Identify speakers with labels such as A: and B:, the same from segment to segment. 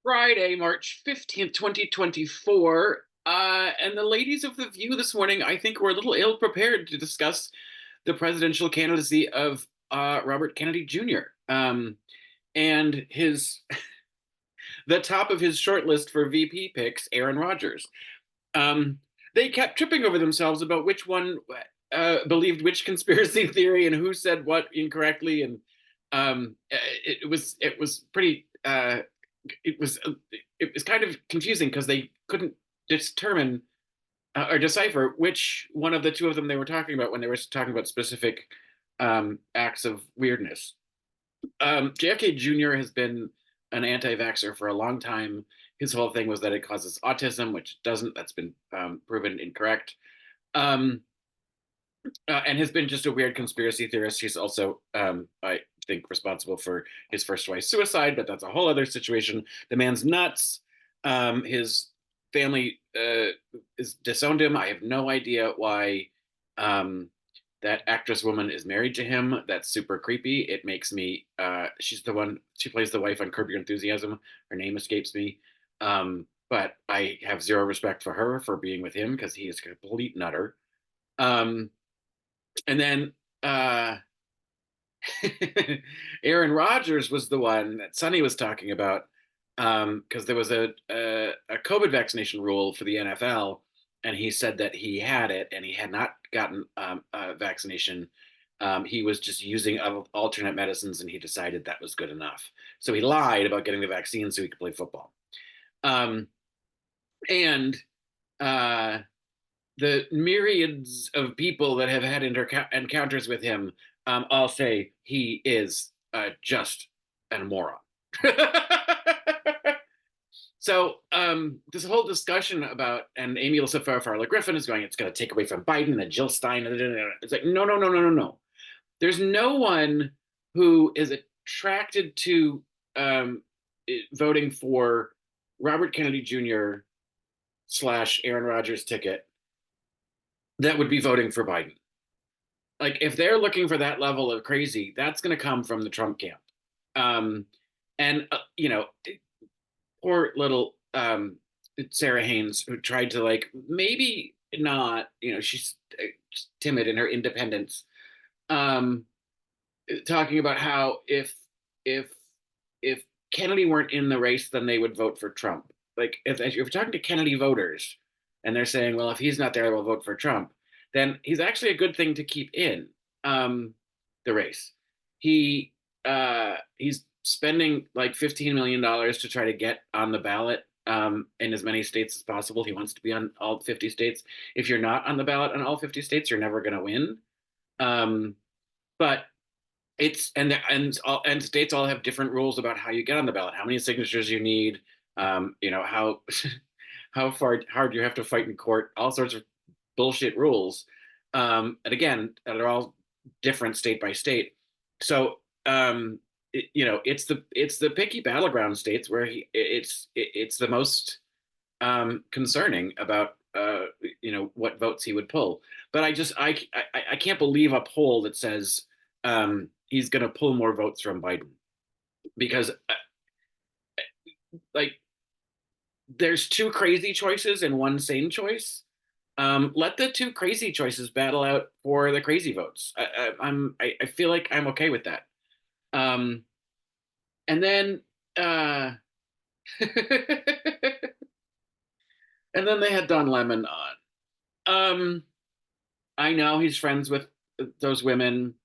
A: Friday, March 15th, 2024. And the ladies of The View this morning, I think, were a little ill prepared to discuss the presidential candidacy of Robert Kennedy Jr. And the top of his short list for VP picks, Aaron Rodgers. Um, they kept tripping over themselves about which one believed which conspiracy theory and who said what incorrectly, and it was pretty it was kind of confusing because they couldn't determine or decipher which one of the two of them they were talking about when they were talking about specific acts of weirdness. JFK Jr. has been an anti-vaxxer for a long time. His whole thing was that it causes autism, which doesn't. That's been proven incorrect. Um, and has been just a weird conspiracy theorist. He's also, I think, responsible for his first wife's suicide, but that's a whole other situation. The man's nuts. His family is disowned him. I have no idea why that actress woman is married to him. That's super creepy. It makes me. She's the one. She plays the wife on Curb Your Enthusiasm. Her name escapes me. But I have zero respect for her for being with him because he is a complete nutter. And then Aaron Rodgers was the one that Sonny was talking about because there was a COVID vaccination rule for the NFL, and he said that he had it and he had not gotten a vaccination. He was just using alternate medicines, and he decided that was good enough. So he lied about getting the vaccine so he could play football. Um, and uh, the myriads of people that have had encounters with him all say he is just a moron. So this whole discussion about, and Amy Farrah Griffin is going, it's going to take away from Biden and Jill Stein. It's like, no, no, no, no, no, no. There's no one who is attracted to voting for Robert Kennedy Jr. / Aaron Rodgers ticket that would be voting for Biden. Like, if they're looking for that level of crazy, that's going to come from the Trump camp. And poor little Sarah Haynes, who tried to, like, maybe not, she's timid in her independence, talking about how if if Kennedy weren't in the race, then they would vote for Trump. Like, if you're talking to Kennedy voters and they're saying, well, if he's not there, we'll vote for Trump, then he's actually a good thing to keep in the race. He's spending like $15 million to try to get on the ballot in as many states as possible. He wants to be on all 50 states. If you're not on the ballot in all 50 states, you're never going to win. But it's and states all have different rules about how you get on the ballot, how many signatures you need, how how far hard you have to fight in court, all sorts of bullshit rules. And again, they're all different state by state. So it's the picky battleground states where it's the most concerning about what votes he would pull. But I can't believe a poll that says he's going to pull more votes from Biden, because like, there's two crazy choices and one sane choice. Let the two crazy choices battle out for the crazy votes. I feel like I'm okay with that. And then and then they had Don Lemon on. I know he's friends with those women,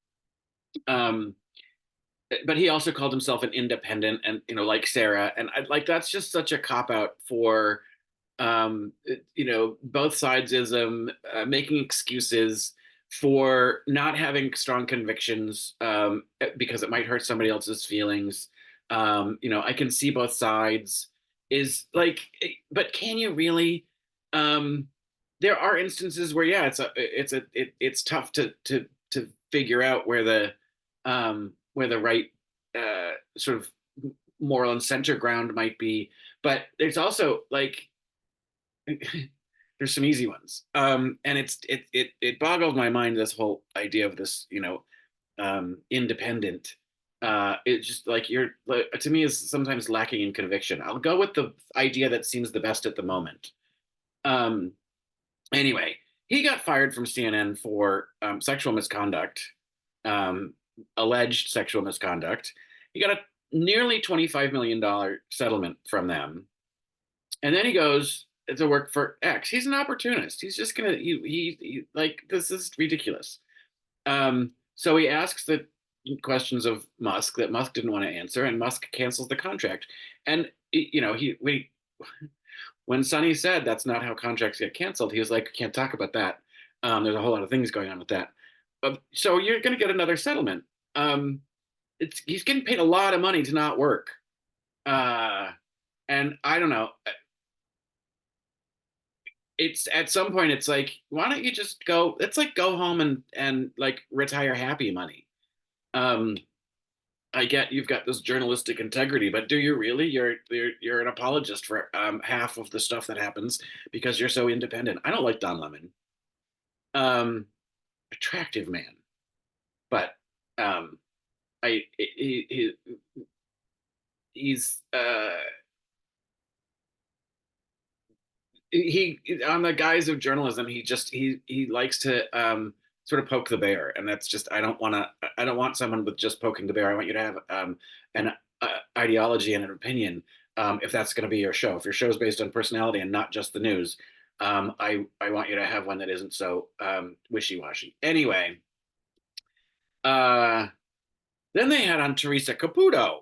A: but he also called himself an independent, and like Sarah, and that's just such a cop out for both sidesism, making excuses for not having strong convictions because it might hurt somebody else's feelings. I can see both sides. Is like, but can you really? There are instances where, yeah, it's tough to figure out where the right sort of moral and center ground might be, but there's also, like, there's some easy ones, and it boggles my mind, this whole idea of this independent It's just like you're to me is sometimes lacking in conviction. I'll go with the idea that seems the best at the moment. Um, anyway, he got fired from CNN for sexual misconduct, um, alleged sexual misconduct. He got a nearly $25 million settlement from them, and then he goes to work for X. He's an opportunist. He's just gonna he like this is ridiculous. So he asks the questions of Musk that Musk didn't want to answer, and Musk cancels the contract. And when Sonny said that's not how contracts get canceled, he was like, "Can't talk about that. There's a whole lot of things going on with that." So you're going to get another settlement. Um, he's getting paid a lot of money to not work, uh, and I don't know. It's at some point it's like, why don't you just go? It's like go home and like retire happy money. Um, I get you've got this journalistic integrity, but do you really? You're an apologist for half of the stuff that happens because you're so independent. I don't like Don Lemon. Um, Attractive man, but um, he's he on the guise of journalism, he likes to sort of poke the bear, and that's just I don't want someone with just poking the bear. I want you to have an ideology and an opinion. If that's going to be your show, if your show is based on personality and not just the news, I want you to have one that isn't so wishy washy. Anyway, uh, then they had on Theresa Caputo,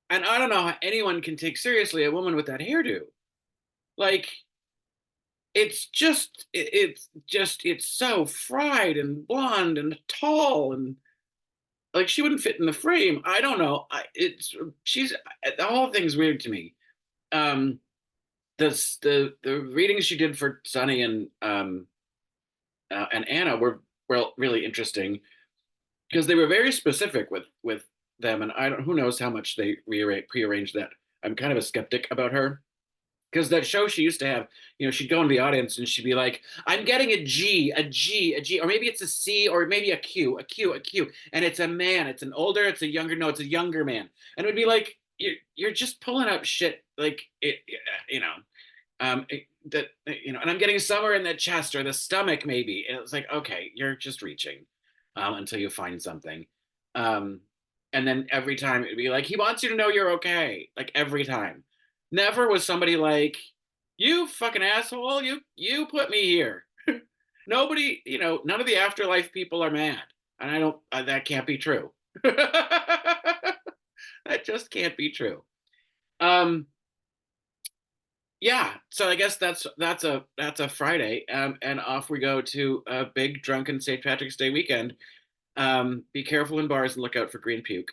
A: and I don't know how anyone can take seriously a woman with that hairdo. Like it's so fried and blonde and tall and like she wouldn't fit in the frame. I don't know. It's she's the whole thing's weird to me. Um, the readings she did for Sunny and Anna were really interesting because they were very specific with them, and I don't who knows how much they prearranged that. I'm kind of a skeptic about her because that show she used to have, she'd go in the audience and she'd be like, "I'm getting a G, a G, a G, or maybe it's a C, or maybe a Q, a Q, a Q," and it's a man, it's an older, it's a younger, no, it's a younger man, and it would be like, you're just pulling up shit, like you know, that and I'm getting somewhere in the chest or the stomach, maybe, and it's like, okay, you're just reaching, until you find something, um, and then every time it'd be like, he wants you to know you're okay, like every time. Never was somebody like, "You fucking asshole, you put me here." Nobody, none of the afterlife people are mad, and I don't. That can't be true. That just can't be true. Um, yeah. So I guess that's a Friday, and off we go to a big drunken St. Patrick's Day weekend. Be careful in bars and look out for green puke.